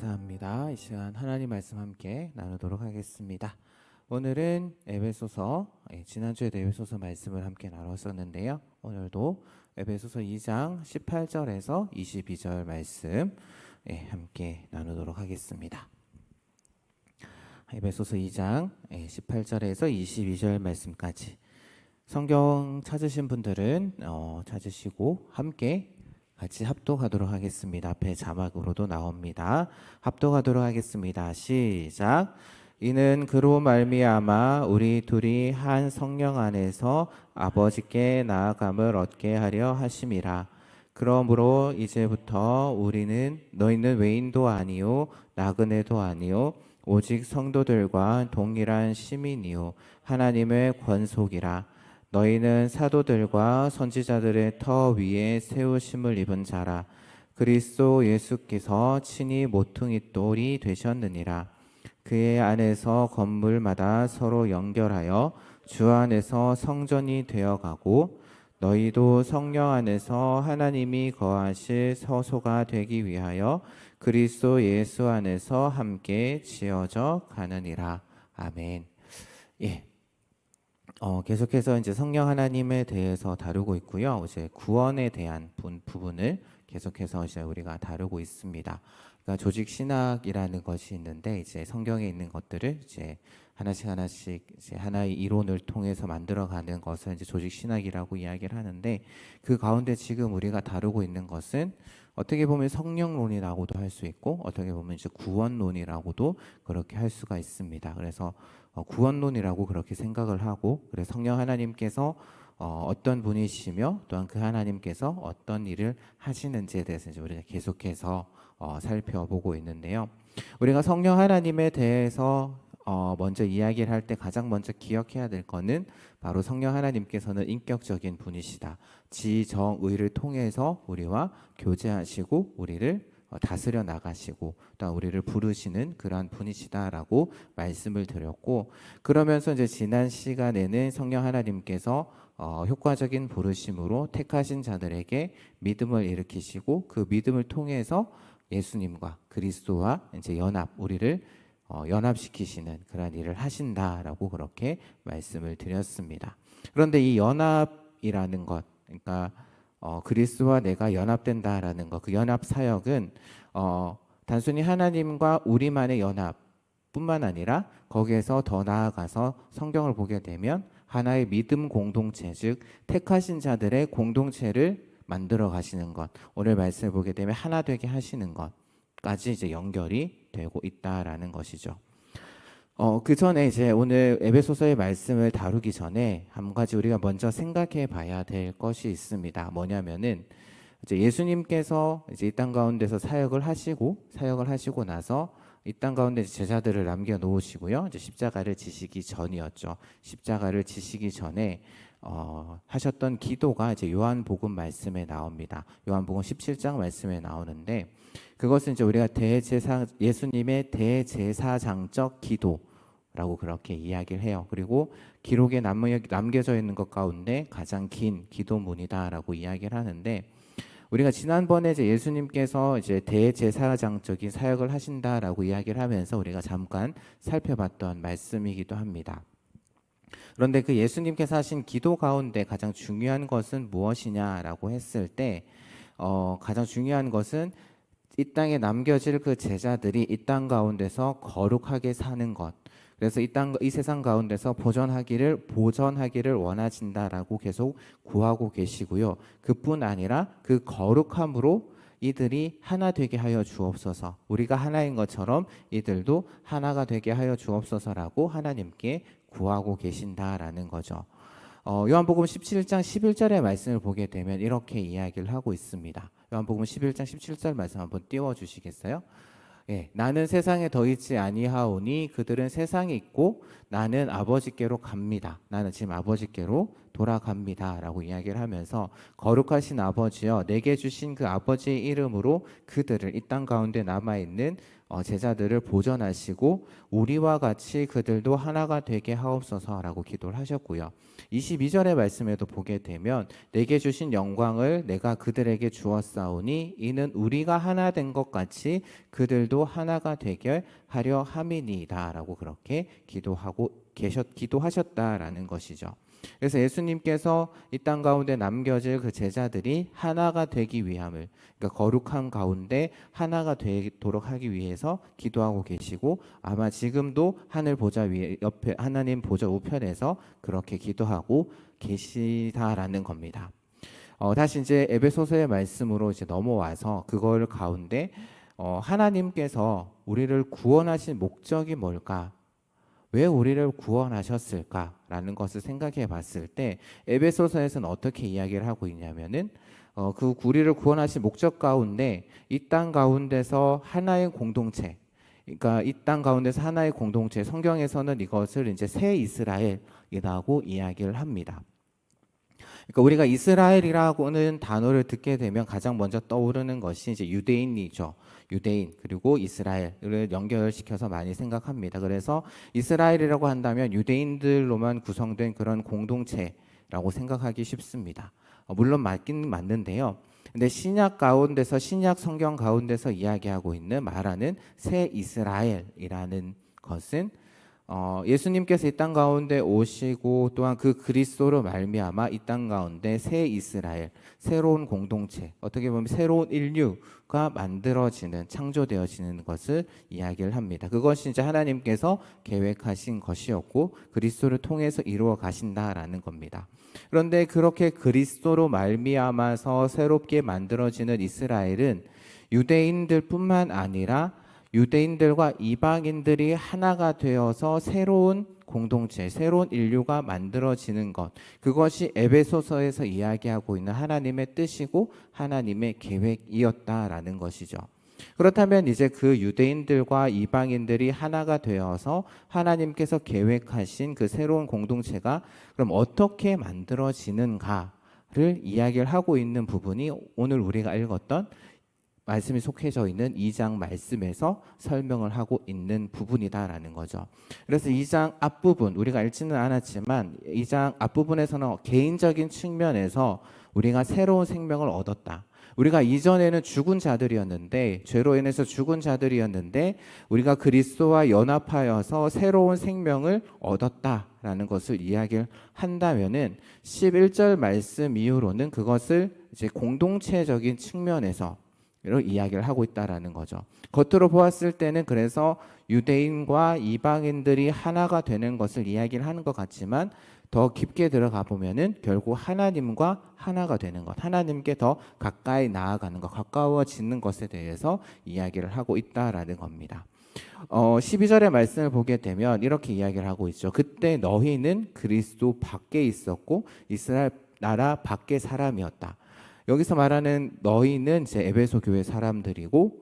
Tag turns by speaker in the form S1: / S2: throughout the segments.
S1: 감사합니다. 이 시간 하나님 말씀 함께 나누도록 하겠습니다. 오늘은 에베소서, 지난주에도 에베소서 말씀을 함께 나눴었는데요. 오늘도 에베소서 2장 18절에서 22절 말씀 함께 나누도록 하겠습니다. 에베소서 2장 18절에서 22절 말씀까지 성경 찾으신 분들은 찾으시고 함께 같이 합독하도록 하겠습니다. 앞에 자막으로도 나옵니다. 합독하도록 하겠습니다. 시작. 이는 그로 말미암아 우리 둘이 한 성령 안에서 아버지께 나아감을 얻게 하려 하심이라. 그러므로 이제부터 너희는 외인도 아니요 나그네도 아니요 오직 성도들과 동일한 시민이요 하나님의 권속이라. 너희는 사도들과 선지자들의 터 위에 세우심을 입은 자라. 그리스도 예수께서 친히 모퉁이 돌이 되셨느니라. 그의 안에서 건물마다 서로 연결하여 주 안에서 성전이 되어가고 너희도 성령 안에서 하나님이 거하실 서소가 되기 위하여 그리스도 예수 안에서 함께 지어져 가느니라. 아멘. 계속해서 이제 성령 하나님에 대해서 다루고 있고요. 이제 구원에 대한 부분을 계속해서 이제 우리가 다루고 있습니다. 그러니까 조직 신학이라는 것이 있는데 이제 성경에 있는 것들을 이제 하나씩 이제 하나의 이론을 통해서 만들어가는 것을 이제 조직 신학이라고 이야기를 하는데 그 가운데 지금 우리가 다루고 있는 것은 어떻게 보면 성령론이라고도 할 수 있고 어떻게 보면 이제 구원론이라고도 그렇게 할 수가 있습니다. 그래서 구원론이라고 그렇게 생각을 하고 그래서 성령 하나님께서 어떤 분이시며 또한 그 하나님께서 어떤 일을 하시는지에 대해서 이제 우리가 계속해서 살펴보고 있는데요. 우리가 성령 하나님에 대해서 먼저 이야기를 할 때 가장 먼저 기억해야 될 거는 바로 성령 하나님께서는 인격적인 분이시다. 지정의를 통해서 우리와 교제하시고 우리를 다스려 나가시고 또 우리를 부르시는 그러한 분이시다라고 말씀을 드렸고 그러면서 이제 지난 시간에는 성령 하나님께서 효과적인 부르심으로 택하신 자들에게 믿음을 일으키시고 그 믿음을 통해서 예수님과 그리스도와 이제 우리를 연합시키시는 그런 일을 하신다라고 그렇게 말씀을 드렸습니다. 그런데 이 연합이라는 것, 그러니까 그리스도와 내가 연합된다라는 것, 그 연합 사역은 단순히 하나님과 우리만의 연합뿐만 아니라 거기에서 더 나아가서 성경을 보게 되면 하나의 믿음 공동체, 즉 택하신 자들의 공동체를 만들어 가시는 것, 오늘 말씀을 보게 되면 하나 되게 하시는 것까지 이제 연결이 되고 있다라는 것이죠. 그 전에 이제 오늘 에베소서의 말씀을 다루기 전에 한 가지 우리가 먼저 생각해 봐야 될 것이 있습니다. 뭐냐면은 이제 예수님께서 이제 이 땅 가운데서 사역을 하시고 나서 이 땅 가운데 제자들을 남겨 놓으시고요. 이제 십자가를 지시기 전이었죠. 십자가를 지시기 전에 하셨던 기도가 이제 요한복음 말씀에 나옵니다. 요한복음 17장 말씀에 나오는데 그것은 이제 우리가 예수님의 대제사장적 기도라고 그렇게 이야기를 해요. 그리고 기록에 남겨져 있는 것 가운데 가장 긴 기도문이다라고 이야기를 하는데 우리가 지난번에 이제 예수님께서 이제 대제사장적인 사역을 하신다라고 이야기를 하면서 우리가 잠깐 살펴봤던 말씀이기도 합니다. 그런데 그 예수님께서 하신 기도 가운데 가장 중요한 것은 무엇이냐라고 했을 때 가장 중요한 것은 이 땅에 남겨질 그 제자들이 이 땅 가운데서 거룩하게 사는 것. 그래서 이 세상 가운데서 보전하기를 원하신다라고 계속 구하고 계시고요. 그뿐 아니라 그 거룩함으로 이들이 하나 되게 하여 주옵소서. 우리가 하나인 것처럼 이들도 하나가 되게 하여 주옵소서라고 하나님께 구하고 계신다라는 거죠. 요한복음 17장 11절의 말씀을 보게 되면 이렇게 이야기를 하고 있습니다. 요한복음 11장 17절 말씀 한번 띄워주시겠어요? 나는 세상에 더 있지 아니하오니 그들은 세상에 있고 나는 아버지께로 갑니다. 나는 지금 아버지께로 돌아갑니다라고 이야기를 하면서 거룩하신 아버지여 내게 주신 그 아버지의 이름으로 그들을 이 땅 가운데 남아있는 제자들을 보존하시고 우리와 같이 그들도 하나가 되게 하옵소서라고 기도를 하셨고요. 22절의 말씀에도 보게 되면 내게 주신 영광을 내가 그들에게 주었사오니 이는 우리가 하나 된 것 같이 그들도 하나가 되게 하려 함이니이다라고 그렇게 기도하셨다라는 것이죠. 그래서 예수님께서 이 땅 가운데 남겨질 그 제자들이 하나가 되기 위함을, 그러니까 거룩함 가운데 하나가 되도록 하기 위해서 기도하고 계시고 아마 지금도 하늘 보좌 위에 옆에 하나님 보좌 우편에서 그렇게 기도하고 계시다라는 겁니다. 다시 이제 에베소서의 말씀으로 이제 넘어와서 그걸 가운데 하나님께서 우리를 구원하신 목적이 뭘까? 왜 우리를 구원하셨을까라는 것을 생각해 봤을 때 에베소서에서는 어떻게 이야기를 하고 있냐면은 그 우리를 구원하신 목적 가운데 이 땅 가운데서 하나의 공동체, 그러니까 이 땅 가운데서 하나의 공동체, 성경에서는 이것을 이제 새 이스라엘이라고 이야기를 합니다. 그러니까 우리가 이스라엘이라고는 단어를 듣게 되면 가장 먼저 떠오르는 것이 이제 유대인이죠. 유대인 그리고 이스라엘을 연결시켜서 많이 생각합니다. 그래서 이스라엘이라고 한다면 유대인들로만 구성된 그런 공동체라고 생각하기 쉽습니다. 물론 맞긴 맞는데요. 근데 신약 성경 가운데서 이야기하고 있는 말하는 새 이스라엘이라는 것은 예수님께서 이 땅 가운데 오시고 또한 그 그리스도로 말미암아 이 땅 가운데 새 이스라엘, 새로운 공동체, 어떻게 보면 새로운 인류가 만들어지는, 창조되어지는 것을 이야기를 합니다. 그것이 이제 하나님께서 계획하신 것이었고 그리스도를 통해서 이루어 가신다라는 겁니다. 그런데 그렇게 그리스도로 말미암아서 새롭게 만들어지는 이스라엘은 유대인들뿐만 아니라 유대인들과 이방인들이 하나가 되어서 새로운 공동체, 새로운 인류가 만들어지는 것, 그것이 에베소서에서 이야기하고 있는 하나님의 뜻이고 하나님의 계획이었다라는 것이죠. 그렇다면 이제 그 유대인들과 이방인들이 하나가 되어서 하나님께서 계획하신 그 새로운 공동체가 그럼 어떻게 만들어지는가를 이야기를 하고 있는 부분이 오늘 우리가 읽었던 말씀이 속해져 있는 2장 말씀에서 설명을 하고 있는 부분이다라는 거죠. 그래서 2장 앞부분 우리가 읽지는 않았지만 2장 앞부분에서는 개인적인 측면에서 우리가 새로운 생명을 얻었다. 우리가 이전에는 죽은 자들이었는데 죄로 인해서 죽은 자들이었는데 우리가 그리스도와 연합하여서 새로운 생명을 얻었다라는 것을 이야기를 한다면은 11절 말씀 이후로는 그것을 이제 공동체적인 측면에서 이야기를 하고 있다라는 거죠. 겉으로 보았을 때는 그래서 유대인과 이방인들이 하나가 되는 것을 이야기를 하는 것 같지만 더 깊게 들어가 보면은 결국 하나님과 하나가 되는 것, 하나님께 더 가까이 나아가는 것, 가까워지는 것에 대해서 이야기를 하고 있다라는 겁니다. 12절의 말씀을 보게 되면 이렇게 이야기를 하고 있죠. 그때 너희는 그리스도 밖에 있었고 이스라엘 나라 밖의 사람이었다. 여기서 말하는 너희는 이제 에베소 교회 사람들이고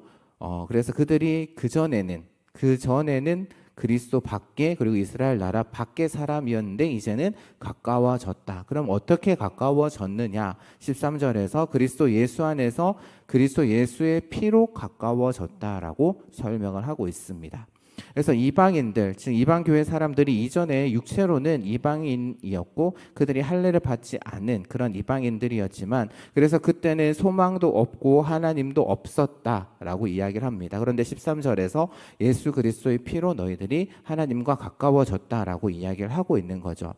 S1: 그래서 그들이 그 전에는 그리스도 밖에 그리고 이스라엘 나라 밖의 사람이었는데 이제는 가까워졌다. 그럼 어떻게 가까워졌느냐? 13절에서 그리스도 예수 안에서 그리스도 예수의 피로 가까워졌다라고 설명을 하고 있습니다. 그래서 이방인들, 즉 이방 교회 사람들이 이전에 육체로는 이방인이었고 그들이 할례를 받지 않은 그런 이방인들이었지만 그래서 그때는 소망도 없고 하나님도 없었다라고 이야기를 합니다. 그런데 13절에서 예수 그리스도의 피로 너희들이 하나님과 가까워졌다라고 이야기를 하고 있는 거죠.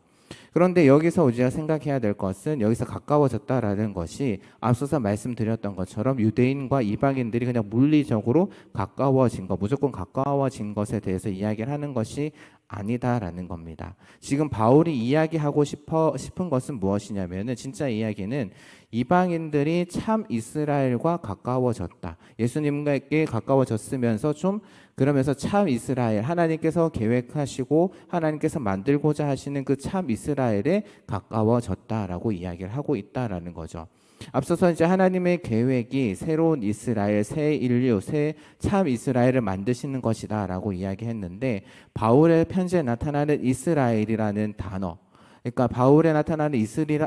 S1: 그런데 여기서 우리가 생각해야 될 것은 여기서 가까워졌다라는 것이 앞서서 말씀드렸던 것처럼 유대인과 이방인들이 그냥 물리적으로 가까워진 것, 무조건 가까워진 것에 대해서 이야기를 하는 것이 아니다라는 겁니다. 지금 바울이 이야기하고 싶은 것은 무엇이냐면은 진짜 이야기는 이방인들이 참 이스라엘과 가까워졌다. 예수님께 가까워졌으면서 좀 그러면서 참 이스라엘, 하나님께서 계획하시고 하나님께서 만들고자 하시는 그 참 이스라엘에 가까워졌다라고 이야기를 하고 있다라는 거죠. 앞서서 이제 하나님의 계획이 새로운 이스라엘, 새 인류, 새 참 이스라엘을 만드시는 것이다라고 이야기했는데 바울의 편지에 나타나는 이스라엘이라는 단어, 그러니까 바울에 나타나는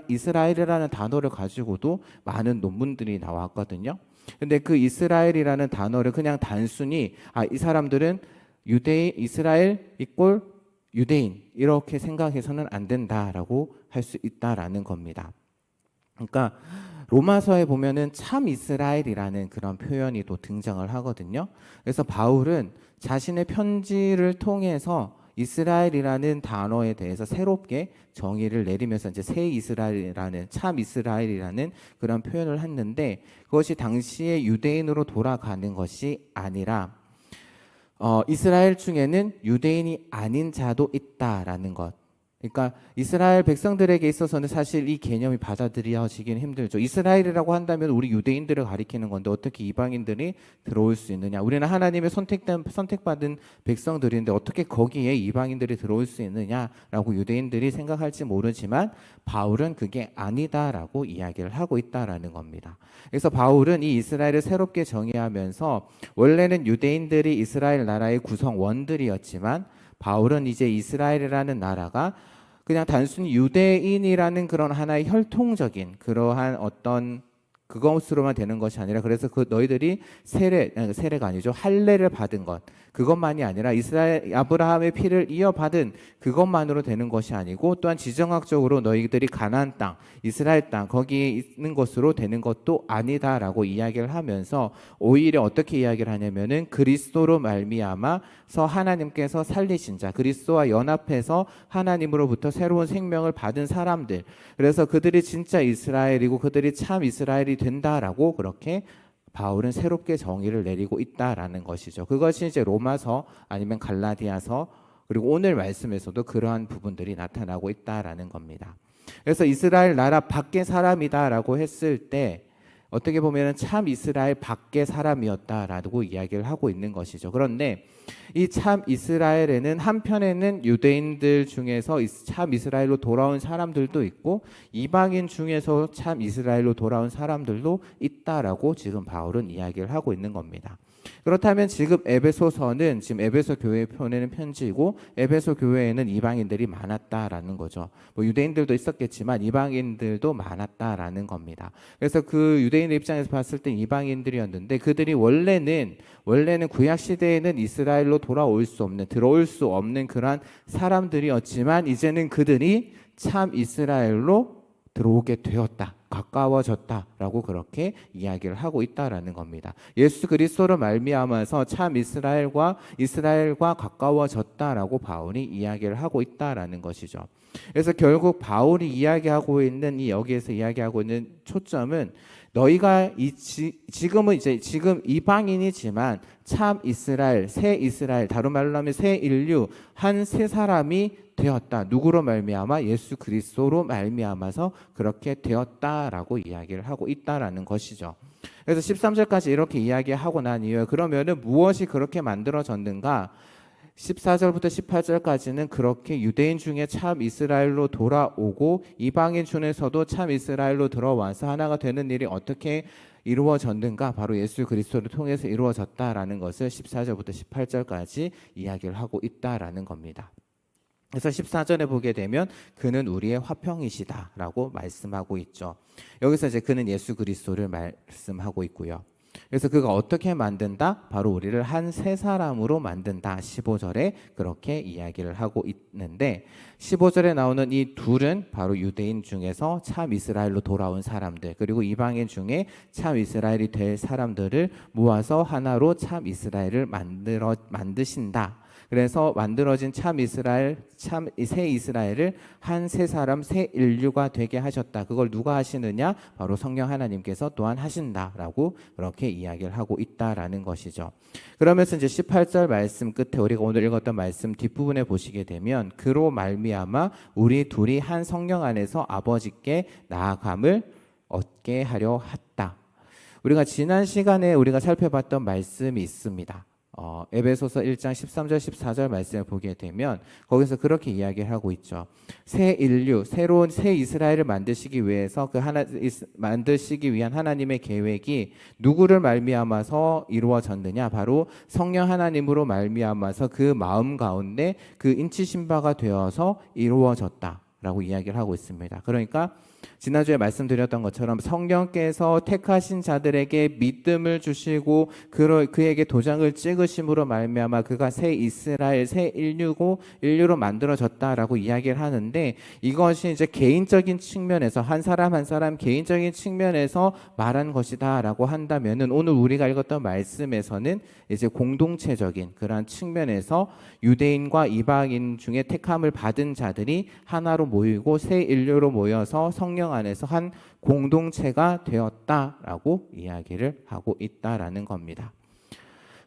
S1: 이스라엘이라는 단어를 가지고도 많은 논문들이 나왔거든요. 근데 그 이스라엘이라는 단어를 그냥 단순히 이 사람들은 유대인, 이스라엘 이꼴 유대인 이렇게 생각해서는 안 된다라고 할 수 있다라는 겁니다. 그러니까 로마서에 보면은 참 이스라엘이라는 그런 표현이 또 등장을 하거든요. 그래서 바울은 자신의 편지를 통해서 이스라엘이라는 단어에 대해서 새롭게 정의를 내리면서 이제 새 이스라엘이라는 참 이스라엘이라는 그런 표현을 했는데, 그것이 당시의 유대인으로 돌아가는 것이 아니라 이스라엘 중에는 유대인이 아닌 자도 있다라는 것. 그러니까 이스라엘 백성들에게 있어서는 사실 이 개념이 받아들여지기는 힘들죠. 이스라엘이라고 한다면 우리 유대인들을 가리키는 건데 어떻게 이방인들이 들어올 수 있느냐. 우리는 하나님의 선택받은 백성들인데 어떻게 거기에 이방인들이 들어올 수 있느냐라고 유대인들이 생각할지 모르지만 바울은 그게 아니다라고 이야기를 하고 있다라는 겁니다. 그래서 바울은 이 이스라엘을 새롭게 정의하면서 원래는 유대인들이 이스라엘 나라의 구성원들이었지만 바울은 이제 이스라엘이라는 나라가 그냥 단순히 유대인이라는 그런 하나의 혈통적인 그러한 어떤 그것으로만 되는 것이 아니라, 그래서 그 너희들이 세례가 아니죠, 할례를 받은 것, 그것만이 아니라 이스라엘 아브라함의 피를 이어받은 그것만으로 되는 것이 아니고, 또한 지정학적으로 너희들이 가나안 땅, 이스라엘 땅 거기에 있는 것으로 되는 것도 아니다라고 이야기를 하면서 오히려 어떻게 이야기를 하냐면은 그리스도로 말미암아서 하나님께서 살리신 자, 그리스도와 연합해서 하나님으로부터 새로운 생명을 받은 사람들, 그래서 그들이 진짜 이스라엘이고 그들이 참 이스라엘이 된다라고 그렇게 바울은 새롭게 정의를 내리고 있다라는 것이죠. 그것이 이제 로마서 아니면 갈라디아서 그리고 오늘 말씀에서도 그러한 부분들이 나타나고 있다라는 겁니다. 그래서 이스라엘 나라 밖의 사람이다라고 했을 때 어떻게 보면 참 이스라엘 밖의 사람이었다라고 이야기를 하고 있는 것이죠. 그런데 이 참 이스라엘에는 한편에는 유대인들 중에서 참 이스라엘로 돌아온 사람들도 있고 이방인 중에서 참 이스라엘로 돌아온 사람들도 있다라고 지금 바울은 이야기를 하고 있는 겁니다. 그렇다면 지금 에베소서는 지금 에베소 교회에 보내는 편지이고 에베소 교회에는 이방인들이 많았다라는 거죠. 뭐 유대인들도 있었겠지만 이방인들도 많았다라는 겁니다. 그래서 그 유대인의 입장에서 봤을 때 이방인들이었는데 그들이 원래는 구약 시대에는 이스라엘로 들어올 수 없는 그러한 사람들이었지만 이제는 그들이 참 이스라엘로 들어오게 되었다, 가까워졌다라고 그렇게 이야기를 하고 있다라는 겁니다. 예수 그리스도로 말미암아서 참 이스라엘과 가까워졌다라고 바울이 이야기를 하고 있다라는 것이죠. 그래서 결국 바울이 이야기하고 있는 여기에서 이야기하고 있는 초점은 너희가 지금 이방인이지만 참 이스라엘, 새 이스라엘, 다른 말로 하면 새 인류, 한 새 사람이 되었다. 누구로 말미암아? 예수 그리스도로 말미암아서 그렇게 되었다라고 이야기를 하고 있다라는 것이죠. 그래서 13절까지 이렇게 이야기하고 난 이후에 그러면은 무엇이 그렇게 만들어졌는가? 14절부터 18절까지는 그렇게 유대인 중에 참 이스라엘로 돌아오고 이방인 중에서도 참 이스라엘로 들어와서 하나가 되는 일이 어떻게 이루어졌는가? 바로 예수 그리스도를 통해서 이루어졌다라는 것을 14절부터 18절까지 이야기를 하고 있다라는 겁니다. 그래서 14절에 보게 되면 그는 우리의 화평이시다라고 말씀하고 있죠. 여기서 이제 그는 예수 그리스도를 말씀하고 있고요. 그래서 그가 어떻게 만든다? 바로 우리를 한 새 사람으로 만든다. 15절에 그렇게 이야기를 하고 있는데 15절에 나오는 이 둘은 바로 유대인 중에서 참 이스라엘로 돌아온 사람들, 그리고 이방인 중에 참 이스라엘이 될 사람들을 모아서 하나로 참 이스라엘을 만드신다. 그래서 만들어진 참 이스라엘, 참 새 이스라엘을 한 새 사람, 새 인류가 되게 하셨다. 그걸 누가 하시느냐? 바로 성령 하나님께서 또한 하신다라고 그렇게 이야기를 하고 있다라는 것이죠. 그러면서 이제 18절 말씀 끝에 우리가 오늘 읽었던 말씀 뒷부분에 보시게 되면 그로 말미암아 우리 둘이 한 성령 안에서 아버지께 나아감을 얻게 하려 했다. 우리가 지난 시간에 우리가 살펴봤던 말씀이 있습니다. 에베소서 1장 13절 14절 말씀을 보게 되면 거기서 그렇게 이야기를 하고 있죠. 새 인류, 새로운 새 이스라엘을 만드시기 위해서 만드시기 위한 하나님의 계획이 누구를 말미암아서 이루어졌느냐? 바로 성령 하나님으로 말미암아서 그 마음 가운데 그 인치신 바가 되어서 이루어졌다. 라고 이야기를 하고 있습니다. 그러니까 지난주에 말씀드렸던 것처럼 성령께서 택하신 자들에게 믿음을 주시고 그에게 도장을 찍으심으로 말미암아 그가 새 이스라엘, 새 인류로 만들어졌다라고 이야기를 하는데, 이것이 이제 개인적인 측면에서 한 사람 한 사람 개인적인 측면에서 말한 것이다라고 한다면은, 오늘 우리가 읽었던 말씀에서는 이제 공동체적인 그러한 측면에서 유대인과 이방인 중에 택함을 받은 자들이 하나로 모이고 새 인류로 모여서 성령 안에서 한 공동체가 되었다라고 이야기를 하고 있다라는 겁니다.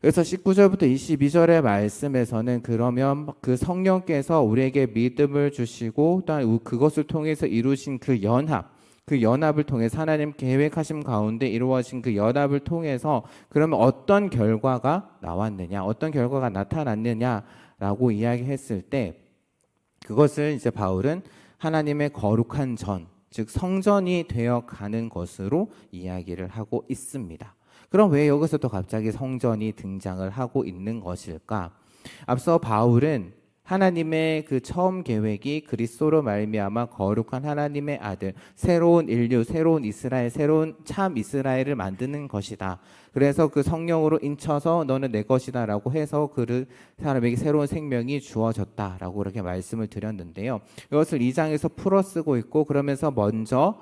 S1: 그래서 19절부터 22절의 말씀에서는 그러면 그 성령께서 우리에게 믿음을 주시고 또 그것을 통해서 이루신 그 연합을 통해서 하나님 계획하심 가운데 이루어진 그 연합을 통해서 그러면 어떤 결과가 나왔느냐, 어떤 결과가 나타났느냐라고 이야기했을 때, 그것을 이제 바울은 하나님의 거룩한 전, 즉 성전이 되어 가는 것으로 이야기를 하고 있습니다. 그럼 왜 여기서 또 갑자기 성전이 등장을 하고 있는 것일까? 앞서 바울은 하나님의 그 처음 계획이 그리스도로 말미암아 거룩한 하나님의 아들, 새로운 인류, 새로운 이스라엘, 새로운 참 이스라엘을 만드는 것이다. 그래서 그 성령으로 인쳐서 너는 내 것이다 라고 해서 그 사람에게 새로운 생명이 주어졌다라고 그렇게 말씀을 드렸는데요. 이것을 2장에서 풀어쓰고 있고, 그러면서 먼저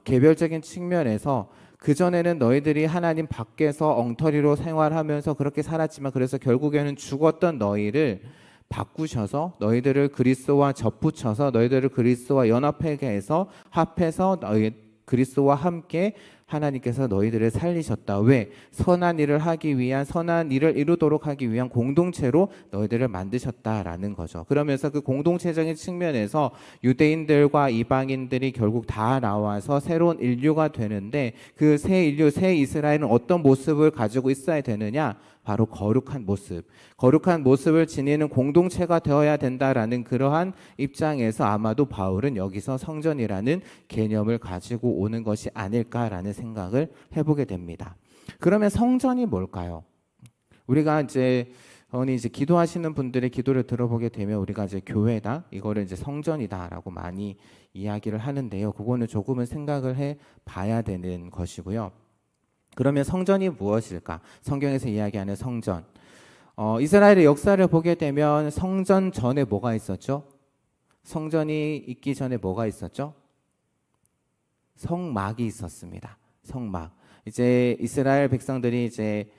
S1: 개별적인 측면에서 그전에는 너희들이 하나님 밖에서 엉터리로 생활하면서 그렇게 살았지만, 그래서 결국에는 죽었던 너희를 바꾸셔서 너희들을 그리스도와 접붙여서 너희들을 그리스도와 연합하게 해서 합해서 너희 그리스도와 함께 하나님께서 너희들을 살리셨다. 왜? 선한 일을 하기 위한, 선한 일을 이루도록 하기 위한 공동체로 너희들을 만드셨다라는 거죠. 그러면서 그 공동체적인 측면에서 유대인들과 이방인들이 결국 다 나와서 새로운 인류가 되는데, 그 새 인류, 새 이스라엘은 어떤 모습을 가지고 있어야 되느냐? 바로 거룩한 모습을 지니는 공동체가 되어야 된다라는 그러한 입장에서 아마도 바울은 여기서 성전이라는 개념을 가지고 오는 것이 아닐까라는 생각을 해보게 됩니다. 그러면 성전이 뭘까요? 우리가 이제 기도하시는 분들의 기도를 들어보게 되면 우리가 이제 교회다, 이거를 이제 성전이다라고 많이 이야기를 하는데요. 그거는 조금은 생각을 해 봐야 되는 것이고요. 그러면 성전이 무엇일까? 성경에서 이야기하는 성전. 이스라엘의 역사를 보게 되면 성전 전에 뭐가 있었죠? 성전이 있기 전에 뭐가 있었죠? 성막이 있었습니다. 성막. 이제 이스라엘 백성들이 이제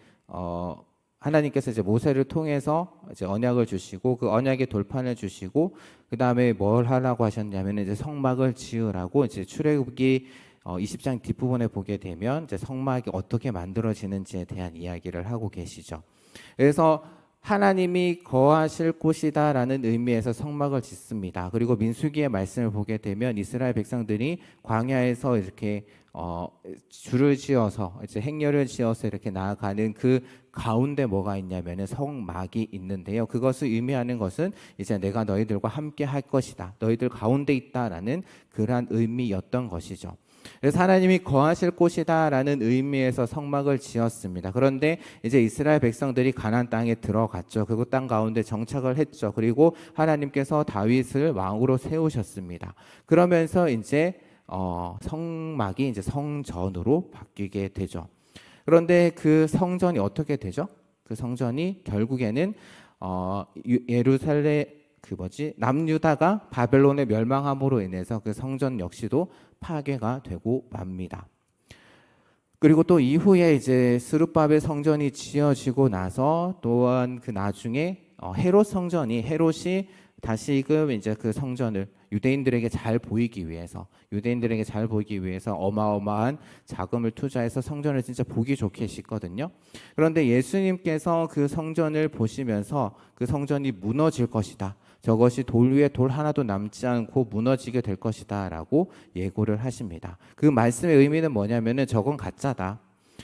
S1: 하나님께서 이제 모세를 통해서 이제 언약을 주시고 그 언약의 돌판을 주시고 그 다음에 뭘 하라고 하셨냐면 이제 성막을 지으라고, 이제 출애굽기 20장 뒷부분에 보게 되면 이제 성막이 어떻게 만들어지는지에 대한 이야기를 하고 계시죠. 그래서 하나님이 거하실 곳이다라는 의미에서 성막을 짓습니다. 그리고 민수기의 말씀을 보게 되면 이스라엘 백성들이 광야에서 이렇게 줄을 지어서 이제 행렬을 지어서 이렇게 나아가는 그 가운데 뭐가 있냐면은 성막이 있는데요. 그것을 의미하는 것은 이제 내가 너희들과 함께 할 것이다, 너희들 가운데 있다라는 그러한 의미였던 것이죠. 그래서 하나님이 거하실 곳이다라는 의미에서 성막을 지었습니다. 그런데 이제 이스라엘 백성들이 가나안 땅에 들어갔죠. 그 땅 가운데 정착을 했죠. 그리고 하나님께서 다윗을 왕으로 세우셨습니다. 그러면서 이제 성막이 이제 성전으로 바뀌게 되죠. 그런데 그 성전이 어떻게 되죠? 그 성전이 결국에는 예루살렘 남유다가 바벨론에 멸망함으로 인해서 그 성전 역시도 파괴가 되고 맙니다. 그리고 또 이후에 이제 스룹바벨 성전이 지어지고 나서 또한 그 나중에 헤롯이 다시금 이제 그 성전을 유대인들에게 잘 보이기 위해서 어마어마한 자금을 투자해서 성전을 진짜 보기 좋게 짓거든요. 그런데 예수님께서 그 성전을 보시면서 그 성전이 무너질 것이다, 저것이 돌 위에 돌 하나도 남지 않고 무너지게 될 것이다 라고 예고를 하십니다. 그 말씀의 의미는 뭐냐면은 저건 가짜다,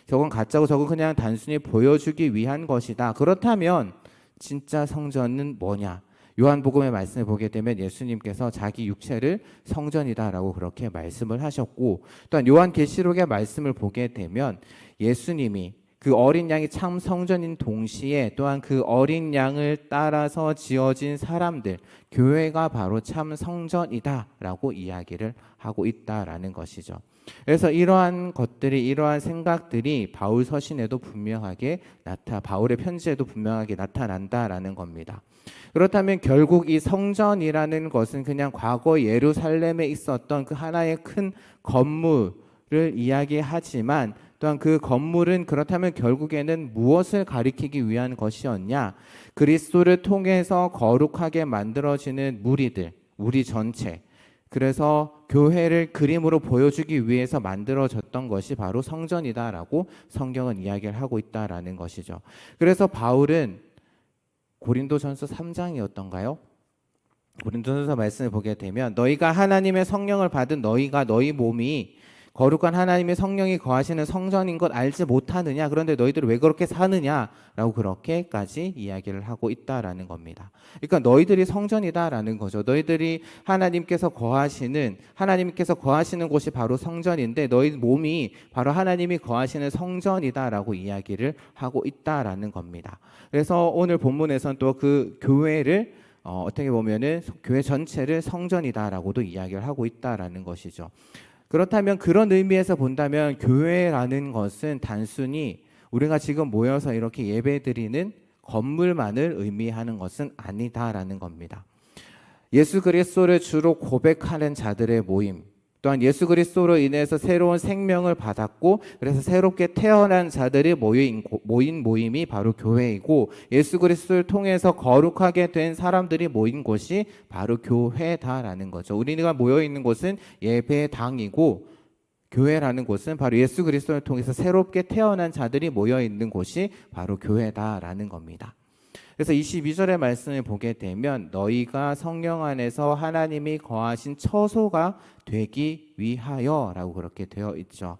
S1: 저건 가짜고 저건 그냥 단순히 보여주기 위한 것이다. 그렇다면 진짜 성전은 뭐냐? 요한복음의 말씀을 보게 되면 예수님께서 자기 육체를 성전이다라고 그렇게 말씀을 하셨고, 또한 요한계시록의 말씀을 보게 되면 예수님이 그 어린 양이 참 성전인 동시에 또한 그 어린 양을 따라서 지어진 사람들, 교회가 바로 참 성전이다라고 이야기를 하고 있다라는 것이죠. 그래서 이러한 것들이, 이러한 생각들이 바울 서신에도 분명하게 바울의 편지에도 분명하게 나타난다라는 겁니다. 그렇다면 결국 이 성전이라는 것은 그냥 과거 예루살렘에 있었던 그 하나의 큰 건물을 이야기하지만, 또한 그 건물은 그렇다면 결국에는 무엇을 가리키기 위한 것이었냐? 그리스도를 통해서 거룩하게 만들어지는 무리들, 우리 전체, 그래서 교회를 그림으로 보여주기 위해서 만들어졌던 것이 바로 성전이다라고 성경은 이야기를 하고 있다라는 것이죠. 그래서 바울은 고린도전서 3장이었던가요? 고린도전서 말씀을 보게 되면 너희가 하나님의 성령을 받은 너희 몸이 거룩한 하나님의 성령이 거하시는 성전인 것 알지 못하느냐? 그런데 너희들은 왜 그렇게 사느냐라고 그렇게까지 이야기를 하고 있다라는 겁니다. 그러니까 너희들이 성전이다라는 거죠. 너희들이 하나님께서 거하시는 곳이 바로 성전인데 너희 몸이 바로 하나님이 거하시는 성전이다라고 이야기를 하고 있다라는 겁니다. 그래서 오늘 본문에서는 또 그 교회를 어떻게 보면은 교회 전체를 성전이다라고도 이야기를 하고 있다라는 것이죠. 그렇다면 그런 의미에서 본다면 교회라는 것은 단순히 우리가 지금 모여서 이렇게 예배드리는 건물만을 의미하는 것은 아니다라는 겁니다. 예수 그리스도를 주로 고백하는 자들의 모임, 또한 예수 그리스도로 인해서 새로운 생명을 받았고 그래서 새롭게 태어난 자들이 모인 모임이 바로 교회이고, 예수 그리스도를 통해서 거룩하게 된 사람들이 모인 곳이 바로 교회다라는 거죠. 우리가 모여 있는 곳은 예배당이고, 교회라는 곳은 바로 예수 그리스도를 통해서 새롭게 태어난 자들이 모여 있는 곳이 바로 교회다라는 겁니다. 그래서 22절의 말씀을 보게 되면 너희가 성령 안에서 하나님이 거하신 처소가 되기 위하여라고 그렇게 되어 있죠.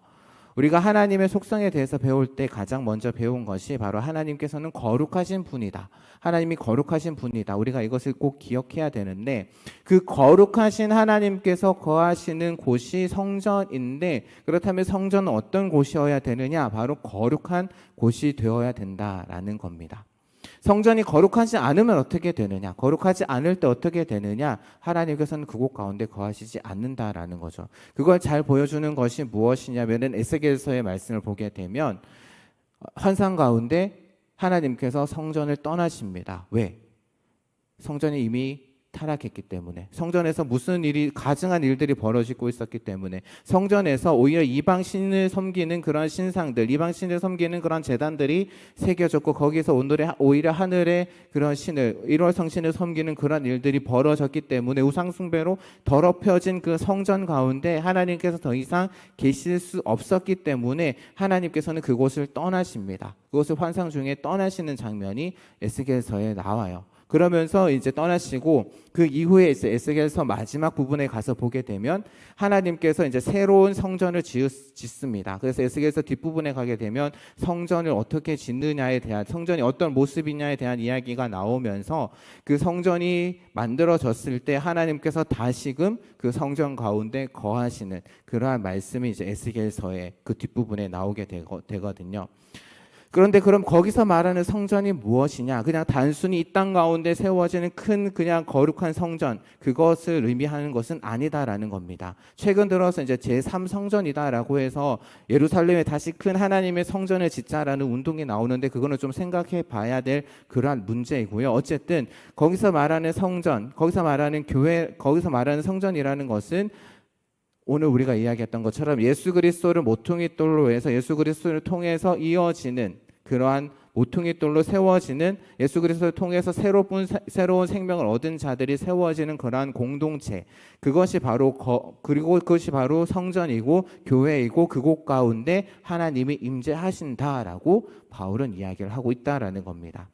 S1: 우리가 하나님의 속성에 대해서 배울 때 가장 먼저 배운 것이 바로 하나님께서는 거룩하신 분이다. 하나님이 거룩하신 분이다. 우리가 이것을 꼭 기억해야 되는데, 그 거룩하신 하나님께서 거하시는 곳이 성전인데, 그렇다면 성전은 어떤 곳이어야 되느냐? 바로 거룩한 곳이 되어야 된다라는 겁니다. 성전이 거룩하지 않으면 어떻게 되느냐? 거룩하지 않을 때 어떻게 되느냐? 하나님께서는 그곳 가운데 거하시지 않는다라는 거죠. 그걸 잘 보여주는 것이 무엇이냐면은 에스겔서의 말씀을 보게 되면 환상 가운데 하나님께서 성전을 떠나십니다. 왜? 성전이 이미 타락했기 때문에, 성전에서 무슨 가증한 일들이 벌어지고 있었기 때문에, 성전에서 오히려 이방 신을 섬기는 그런 신상들, 이방 신을 섬기는 그런 제단들이 새겨졌고, 거기서 오히려 하늘의 그런 신을, 1월 성신을 섬기는 그런 일들이 벌어졌기 때문에 우상 숭배로 더럽혀진 그 성전 가운데 하나님께서 더 이상 계실 수 없었기 때문에 하나님께서는 그곳을 떠나십니다. 그곳을 환상 중에 떠나시는 장면이 에스겔서에 나와요. 그러면서 이제 떠나시고 그 이후에 이제 에스겔서 마지막 부분에 가서 보게 되면 하나님께서 이제 새로운 성전을 짓습니다. 그래서 에스겔서 뒷부분에 가게 되면 성전을 어떻게 짓느냐에 대한, 성전이 어떤 모습이냐에 대한 이야기가 나오면서 그 성전이 만들어졌을 때 하나님께서 다시금 그 성전 가운데 거하시는 그러한 말씀이 이제 에스겔서의 그 뒷부분에 나오게 되거든요. 그런데 그럼 거기서 말하는 성전이 무엇이냐? 그냥 단순히 이 땅 가운데 세워지는 큰 그냥 거룩한 성전, 그것을 의미하는 것은 아니다라는 겁니다. 최근 들어서 이제 제3성전이다라고 해서 예루살렘에 다시 큰 하나님의 성전을 짓자라는 운동이 나오는데, 그거는 좀 생각해 봐야 될 그러한 문제이고요. 어쨌든 거기서 말하는 성전, 거기서 말하는 교회, 거기서 말하는 성전이라는 것은 오늘 우리가 이야기했던 것처럼 예수 그리스도를 모퉁이 돌로 해서 예수 그리스도를 통해서 이어지는 그러한 모퉁이 돌로 세워지는, 예수 그리스도를 통해서 새로운 생명을 얻은 자들이 세워지는 그러한 공동체, 그것이 바로 그리고 그것이 바로 성전이고 교회이고, 그곳 가운데 하나님이 임재하신다라고 바울은 이야기를 하고 있다라는 겁니다.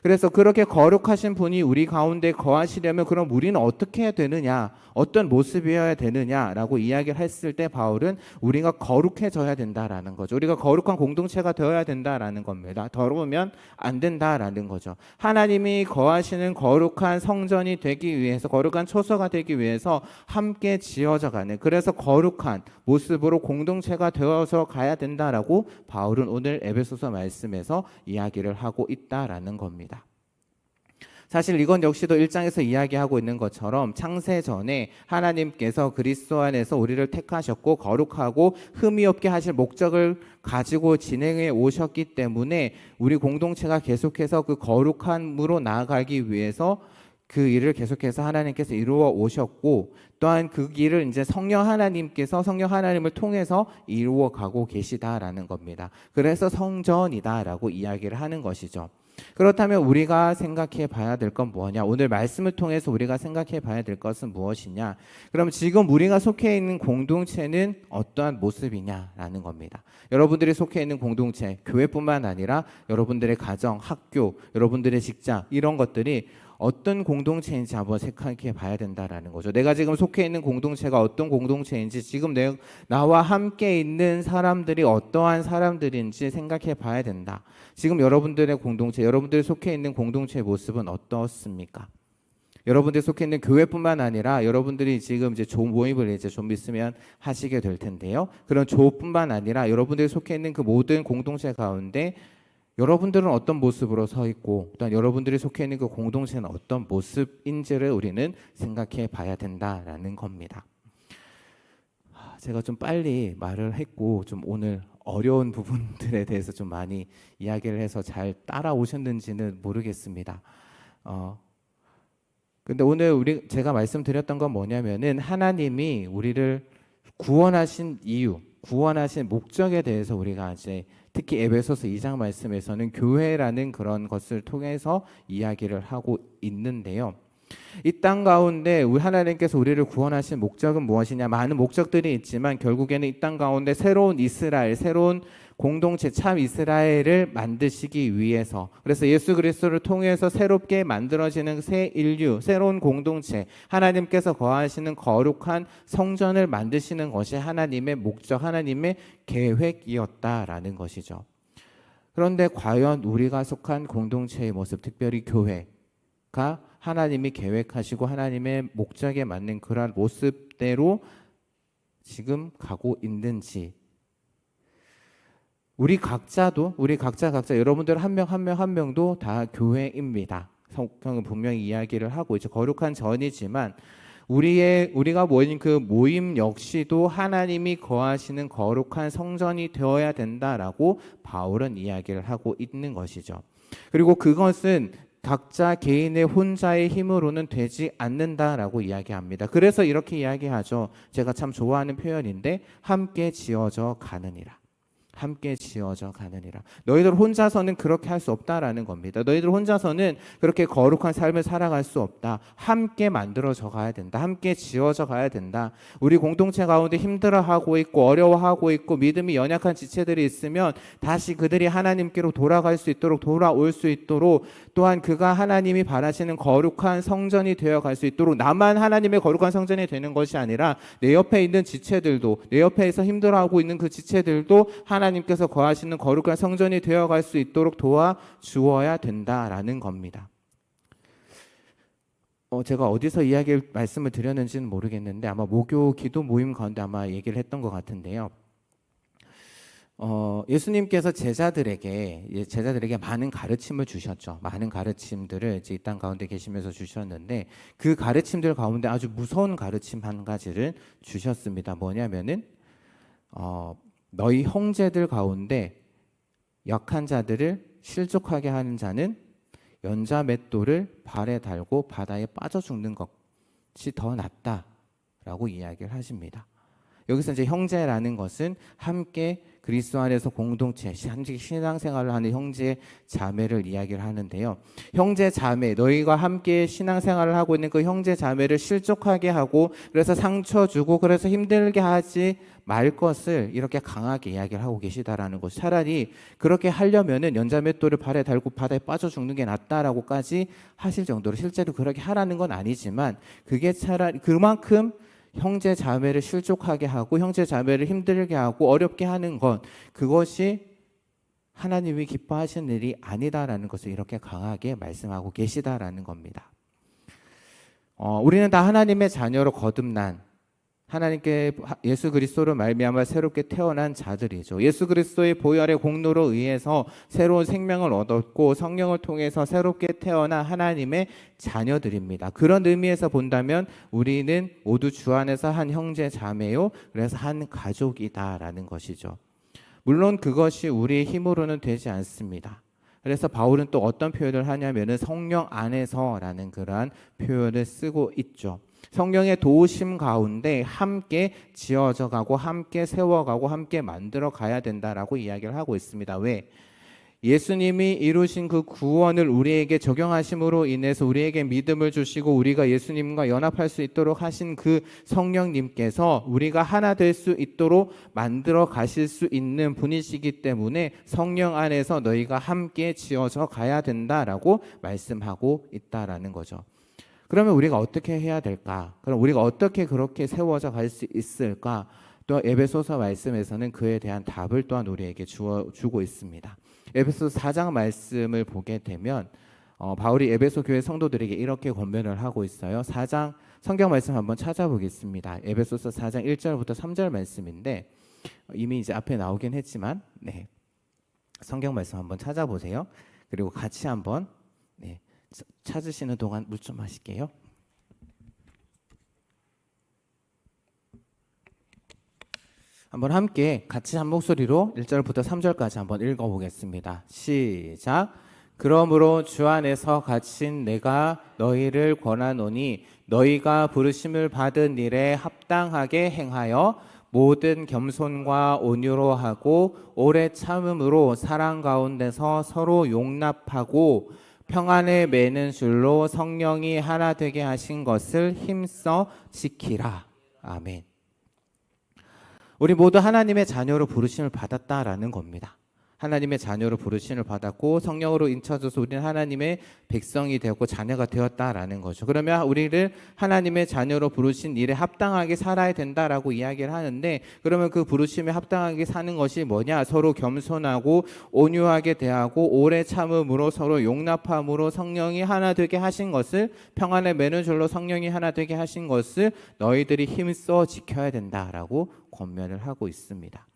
S1: 그래서 그렇게 거룩하신 분이 우리 가운데 거하시려면 그럼 우리는 어떻게 해야 되느냐, 어떤 모습이어야 되느냐라고 이야기를 했을 때 바울은 우리가 거룩해져야 된다라는 거죠. 우리가 거룩한 공동체가 되어야 된다라는 겁니다. 더러우면 안 된다라는 거죠. 하나님이 거하시는 거룩한 성전이 되기 위해서, 거룩한 초소가 되기 위해서 함께 지어져 가는, 그래서 거룩한 모습으로 공동체가 되어서 가야 된다라고 바울은 오늘 에베소서 말씀에서 이야기를 하고 있다라는 겁니다. 사실 이건 역시도 1장에서 이야기하고 있는 것처럼 창세 전에 하나님께서 그리스도 안에서 우리를 택하셨고 거룩하고 흠이 없게 하실 목적을 가지고 진행해 오셨기 때문에 우리 공동체가 계속해서 그 거룩함으로 나아가기 위해서 그 일을 계속해서 하나님께서 이루어 오셨고, 또한 그 길을 이제 성령 하나님을 통해서 이루어 가고 계시다라는 겁니다. 그래서 성전이다라고 이야기를 하는 것이죠. 그렇다면 우리가 생각해 봐야 될 건 뭐냐? 오늘 말씀을 통해서 우리가 생각해 봐야 될 것은 무엇이냐? 그럼 지금 우리가 속해 있는 공동체는 어떠한 모습이냐라는 겁니다. 여러분들이 속해 있는 공동체, 교회뿐만 아니라 여러분들의 가정, 학교, 여러분들의 직장, 이런 것들이 어떤 공동체인지 한번 생각해 봐야 된다라는 거죠. 내가 지금 속해 있는 공동체가 어떤 공동체인지, 지금 나와 함께 있는 사람들이 어떠한 사람들인지 생각해 봐야 된다. 지금 여러분들의 공동체, 여러분들이 속해 있는 공동체의 모습은 어떻습니까? 여러분들이 속해 있는 교회뿐만 아니라 여러분들이 지금 이제 조 모임을 이제 좀 있으면 하시게 될 텐데요. 그런 조뿐만 아니라 여러분들이 속해 있는 그 모든 공동체 가운데 여러분들은 어떤 모습으로 서 있고, 또한 여러분들이 속해 있는 그 공동체는 어떤 모습인지를 우리는 생각해 봐야 된다라는 겁니다. 제가 좀 빨리 말을 했고 좀 오늘 어려운 부분들에 대해서 좀 많이 이야기를 해서 잘 따라오셨는지는 모르겠습니다. 근데 오늘 제가 말씀드렸던 건 뭐냐면은 하나님이 우리를 구원하신 이유, 구원하신 목적에 대해서 우리가 이제 특히 에베소서 2장 말씀에서는 교회라는 그런 것을 통해서 이야기를 하고 있는데요. 이 땅 가운데 우리 하나님께서 우리를 구원하신 목적은 무엇이냐? 많은 목적들이 있지만 결국에는 이 땅 가운데 새로운 이스라엘, 새로운 공동체, 참 이스라엘을 만드시기 위해서, 그래서 예수 그리스도를 통해서 새롭게 만들어지는 새 인류, 새로운 공동체, 하나님께서 거하시는 거룩한 성전을 만드시는 것이 하나님의 목적, 하나님의 계획이었다라는 것이죠. 그런데 과연 우리가 속한 공동체의 모습, 특별히 교회가 하나님이 계획하시고 하나님의 목적에 맞는 그러한 모습대로 지금 가고 있는지, 우리 각자 여러분들 한 명 명도 다 교회입니다. 성경은 분명히 이야기를 하고 있죠. 거룩한 전이지만 우리가 모인 그 모임 역시도 하나님이 거하시는 거룩한 성전이 되어야 된다라고 바울은 이야기를 하고 있는 것이죠. 그리고 그것은 각자 개인의 혼자의 힘으로는 되지 않는다라고 이야기합니다. 그래서 이렇게 이야기하죠. 제가 참 좋아하는 표현인데, 함께 지어져 가느니라. 함께 지어져 가느니라. 너희들 혼자서는 그렇게 할 수 없다라는 겁니다. 너희들 혼자서는 그렇게 거룩한 삶을 살아갈 수 없다. 함께 만들어져 가야 된다. 함께 지어져 가야 된다. 우리 공동체 가운데 힘들어하고 있고 어려워하고 있고 믿음이 연약한 지체들이 있으면 다시 그들이 하나님께로 돌아갈 수 있도록, 돌아올 수 있도록, 또한 그가 하나님이 바라시는 거룩한 성전이 되어갈 수 있도록, 나만 하나님의 거룩한 성전이 되는 것이 아니라 내 옆에 있는 지체들도, 내 옆에서 힘들어하고 있는 그 지체들도 하나님께서 거하시는 거룩한 성전이 되어갈 수 있도록 도와주어야 된다라는 겁니다. 제가 어디서 말씀을 드렸는지는 모르겠는데 아마 모교 기도 모임 가운데 아마 얘기를 했던 것 같은데요. 예수님께서 제자들에게 많은 가르침을 주셨죠. 많은 가르침들을 이제 이 땅 가운데 계시면서 주셨는데, 그 가르침들 가운데 아주 무서운 가르침 한 가지를 주셨습니다. 뭐냐면은 너희 형제들 가운데 약한 자들을 실족하게 하는 자는 연자 맷돌을 발에 달고 바다에 빠져 죽는 것이 더 낫다라고 이야기를 하십니다. 여기서 이제 형제라는 것은 함께 그리스도 안에서 공동체, 신앙생활을 하는 형제 자매를 이야기를 하는데요. 형제 자매, 너희가 함께 신앙생활을 하고 있는 그 형제 자매를 실족하게 하고 그래서 상처 주고 그래서 힘들게 하지 말 것을 이렇게 강하게 이야기를 하고 계시다라는 것. 차라리 그렇게 하려면은 연자맷돌을 발에 달고 바다에 빠져 죽는 게 낫다라고까지 하실 정도로 실제로 그렇게 하라는 건 아니지만 그게 차라리 그만큼 형제 자매를 실족하게 하고 형제 자매를 힘들게 하고 어렵게 하는 것, 그것이 하나님이 기뻐하시는 일이 아니다라는 것을 이렇게 강하게 말씀하고 계시다라는 겁니다. 우리는 다 하나님의 자녀로 거듭난 하나님께 예수 그리스도로 말미암아 새롭게 태어난 자들이죠. 예수 그리스도의 보혈의 공로로 의해서 새로운 생명을 얻었고 성령을 통해서 새롭게 태어난 하나님의 자녀들입니다. 그런 의미에서 본다면 우리는 모두 주 안에서 한 형제 자매요, 그래서 한 가족이다라는 것이죠. 물론 그것이 우리의 힘으로는 되지 않습니다. 그래서 바울은 또 어떤 표현을 하냐면은 성령 안에서라는 그러한 표현을 쓰고 있죠. 성령의 도우심 가운데 함께 지어져 가고 함께 세워가고 함께 만들어 가야 된다라고 이야기를 하고 있습니다. 왜? 예수님이 이루신 그 구원을 우리에게 적용하심으로 인해서 우리에게 믿음을 주시고 우리가 예수님과 연합할 수 있도록 하신 그 성령님께서 우리가 하나 될 수 있도록 만들어 가실 수 있는 분이시기 때문에 성령 안에서 너희가 함께 지어져 가야 된다라고 말씀하고 있다라는 거죠. 그러면 우리가 어떻게 해야 될까? 그럼 우리가 어떻게 그렇게 세워져 갈 수 있을까? 또 에베소서 말씀에서는 그에 대한 답을 또한 우리에게 주고 있습니다. 에베소서 4장 말씀을 보게 되면 바울이 에베소 교회 성도들에게 이렇게 권면을 하고 있어요. 4장 성경 말씀 한번 찾아보겠습니다. 에베소서 4장 1절부터 3절 말씀인데 이미 이제 앞에 나오긴 했지만 성경 말씀 한번 찾아보세요. 그리고 같이 한번 찾으시는 동안 물 좀 마실게요. 한번 함께 같이 한 목소리로 1절부터 3절까지 한번 읽어보겠습니다. 시작. 그러므로 주 안에서 갇힌 내가 너희를 권하노니 너희가 부르심을 받은 일에 합당하게 행하여 모든 겸손과 온유로 하고 오래 참음으로 사랑 가운데서 서로 용납하고 평안을 매는 줄로 성령이 하나 되게 하신 것을 힘써 지키라. 아멘. 우리 모두 하나님의 자녀로 부르심을 받았다라는 겁니다. 하나님의 자녀로 부르심을 받았고 성령으로 인쳐져서 우리는 하나님의 백성이 되었고 자녀가 되었다라는 거죠. 그러면 우리를 하나님의 자녀로 부르신 일에 합당하게 살아야 된다라고 이야기를 하는데, 그러면 그 부르심에 합당하게 사는 것이 뭐냐? 서로 겸손하고 온유하게 대하고 오래 참음으로 서로 용납함으로 성령이 하나 되게 하신 것을, 평안을 매는 줄로 성령이 하나 되게 하신 것을 너희들이 힘써 지켜야 된다라고 권면을 하고 있습니다.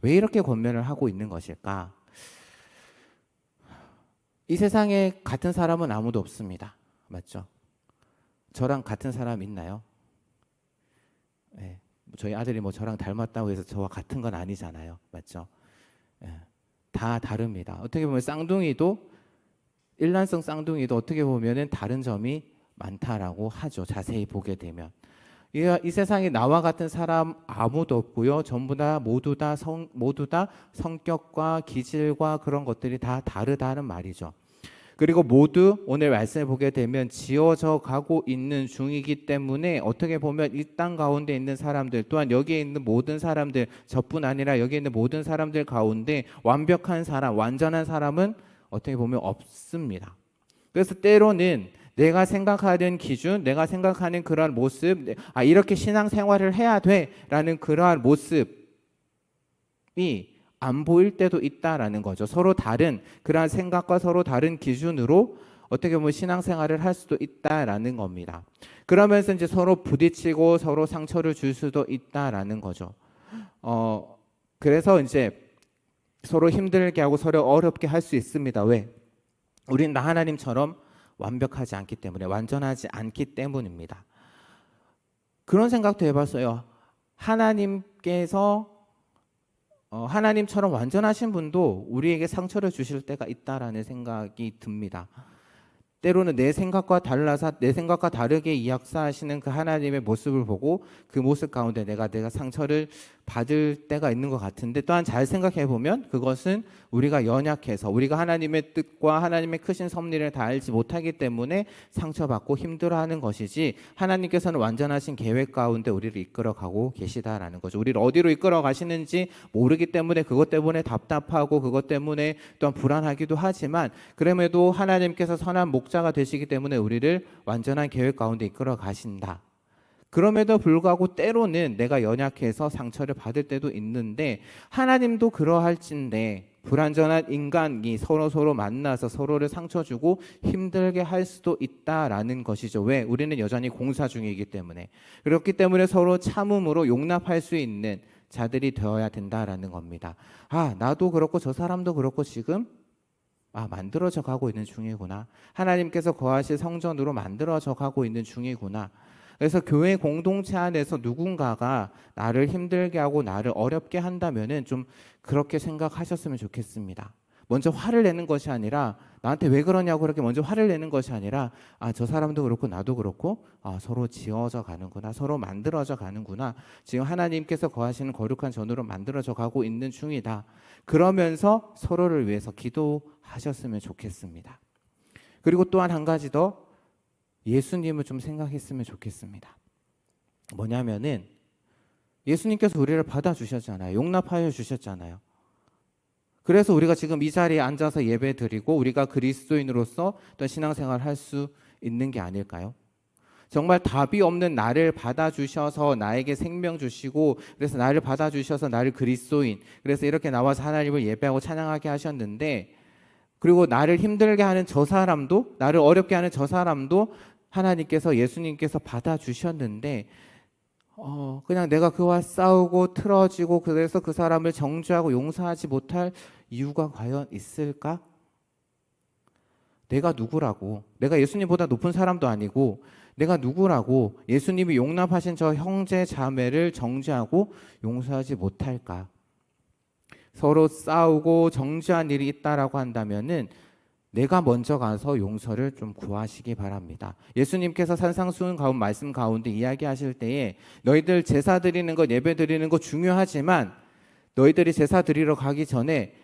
S1: 왜 이렇게 권면을 하고 있는 것일까? 이 세상에 같은 사람은 아무도 없습니다. 맞죠? 저랑 같은 사람 있나요? 저희 아들이 저랑 닮았다고 해서 저와 같은 건 아니잖아요. 맞죠? 다 다릅니다. 어떻게 보면 쌍둥이도, 일란성 쌍둥이도 어떻게 보면은 다른 점이 많다라고 하죠. 자세히 보게 되면. 이 세상에 나와 같은 사람 아무도 없고요. 모두 다 성격과 기질과 그런 것들이 다 다르다는 말이죠. 그리고 모두 오늘 말씀을 보게 되면 지어져 가고 있는 중이기 때문에 어떻게 보면 이 땅 가운데 있는 사람들, 또한 여기에 있는 모든 사람들, 저뿐 아니라 여기에 있는 모든 사람들 가운데 완벽한 사람, 완전한 사람은 어떻게 보면 없습니다. 그래서 때로는 내가 생각하는 기준, 내가 생각하는 그러한 모습, 이렇게 신앙생활을 해야 돼라는 그러한 모습이 안 보일 때도 있다라는 거죠. 서로 다른 그러한 생각과 서로 다른 기준으로 어떻게 보면 신앙생활을 할 수도 있다라는 겁니다. 그러면서 이제 서로 부딪히고 서로 상처를 줄 수도 있다라는 거죠. 그래서 이제 서로 힘들게 하고 서로 어렵게 할 수 있습니다. 왜? 우리는 다 하나님처럼 완벽하지 않기 때문에, 완전하지 않기 때문입니다. 그런 생각도 해봤어요. 하나님처럼 완전하신 분도 우리에게 상처를 주실 때가 있다라는 생각이 듭니다. 때로는 내 생각과 달라서 내 생각과 다르게 이야기하시는 그 하나님의 모습을 보고 그 모습 가운데 내가 상처를 받을 때가 있는 것 같은데, 또한 잘 생각해 보면 그것은 우리가 연약해서 우리가 하나님의 뜻과 하나님의 크신 섭리를 다 알지 못하기 때문에 상처받고 힘들어하는 것이지, 하나님께서는 완전하신 계획 가운데 우리를 이끌어가고 계시다라는 거죠. 우리를 어디로 이끌어 가시는지 모르기 때문에 그것 때문에 답답하고 그것 때문에 또한 불안하기도 하지만, 그럼에도 하나님께서 선한 목자가 되시기 때문에 우리를 완전한 계획 가운데 이끌어 가신다. 그럼에도 불구하고 때로는 내가 연약해서 상처를 받을 때도 있는데, 하나님도 그러할진데 불완전한 인간이 서로 만나서 서로를 상처 주고 힘들게 할 수도 있다라는 것이죠. 왜? 우리는 여전히 공사 중이기 때문에. 그렇기 때문에 서로 참음으로 용납할 수 있는 자들이 되어야 된다라는 겁니다. 나도 그렇고 저 사람도 그렇고 지금 만들어져 가고 있는 중이구나. 하나님께서 거하실 성전으로 만들어져 가고 있는 중이구나. 그래서 교회 공동체 안에서 누군가가 나를 힘들게 하고 나를 어렵게 한다면은 좀 그렇게 생각하셨으면 좋겠습니다. 먼저 화를 내는 것이 아니라, 나한테 왜 그러냐고 그렇게 먼저 화를 내는 것이 아니라, 저 사람도 그렇고 나도 그렇고 서로 지어져 가는구나, 서로 만들어져 가는구나, 지금 하나님께서 거하시는 거룩한 전으로 만들어져 가고 있는 중이다. 그러면서 서로를 위해서 기도하셨으면 좋겠습니다. 그리고 또한 한 가지 더, 예수님을 좀 생각했으면 좋겠습니다. 뭐냐면은 예수님께서 우리를 받아주셨잖아요. 용납하여 주셨잖아요. 그래서 우리가 지금 이 자리에 앉아서 예배 드리고 우리가 그리스도인으로서 또 신앙생활을 할 수 있는 게 아닐까요? 정말 답이 없는 나를 받아주셔서 나에게 생명 주시고, 그래서 나를 받아주셔서 나를 그리스도인, 그래서 이렇게 나와서 하나님을 예배하고 찬양하게 하셨는데, 그리고 나를 힘들게 하는 저 사람도, 나를 어렵게 하는 저 사람도 하나님께서, 예수님께서 받아주셨는데 그냥 내가 그와 싸우고 틀어지고 그래서 그 사람을 정죄하고 용서하지 못할 이유가 과연 있을까? 내가 누구라고, 내가 예수님보다 높은 사람도 아니고 내가 누구라고 예수님이 용납하신 저 형제 자매를 정죄하고 용서하지 못할까? 서로 싸우고 정죄한 일이 있다라고 한다면은 내가 먼저 가서 용서를 좀 구하시기 바랍니다. 예수님께서 산상수훈 말씀 가운데 이야기하실 때에, 너희들 제사 드리는 것, 예배 드리는 것 중요하지만 너희들이 제사 드리러 가기 전에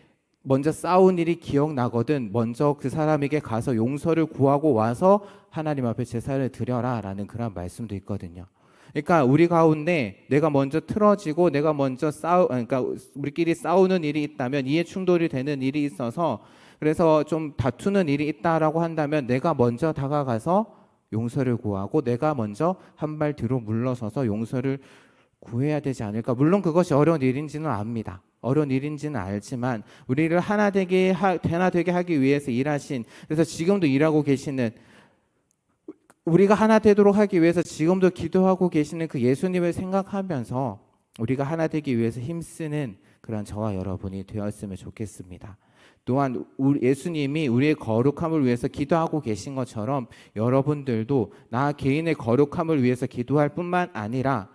S1: 먼저 싸운 일이 기억나거든 먼저 그 사람에게 가서 용서를 구하고 와서 하나님 앞에 제사를 드려라 라는 그런 말씀도 있거든요. 그러니까 우리 가운데 내가 먼저 틀어지고 내가 먼저 그러니까 우리끼리 싸우는 일이 있다면, 이해 충돌이 되는 일이 있어서 그래서 좀 다투는 일이 있다라고 한다면 내가 먼저 다가가서 용서를 구하고 내가 먼저 한 발 뒤로 물러서서 용서를 구해야 되지 않을까. 물론 그것이 어려운 일인지는 압니다. 어려운 일인지는 알지만 우리를 하나 되게 하기 위해서 일하신, 그래서 지금도 일하고 계시는, 우리가 하나 되도록 하기 위해서 지금도 기도하고 계시는 그 예수님을 생각하면서 우리가 하나 되기 위해서 힘쓰는 그런 저와 여러분이 되었으면 좋겠습니다. 또한 예수님이 우리의 거룩함을 위해서 기도하고 계신 것처럼 여러분들도 나 개인의 거룩함을 위해서 기도할 뿐만 아니라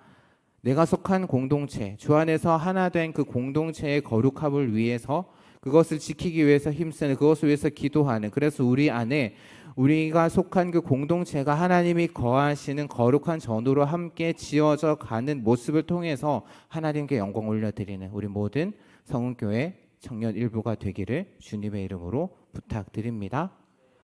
S1: 내가 속한 공동체, 주 안에서 하나 된 그 공동체의 거룩함을 위해서, 그것을 지키기 위해서 힘쓰는, 그것을 위해서 기도하는, 그래서 우리 안에 우리가 속한 그 공동체가 하나님이 거하시는 거룩한 전으로 함께 지어져 가는 모습을 통해서 하나님께 영광 올려드리는 우리 모든 성은교회 청년 일부가 되기를 주님의 이름으로 부탁드립니다.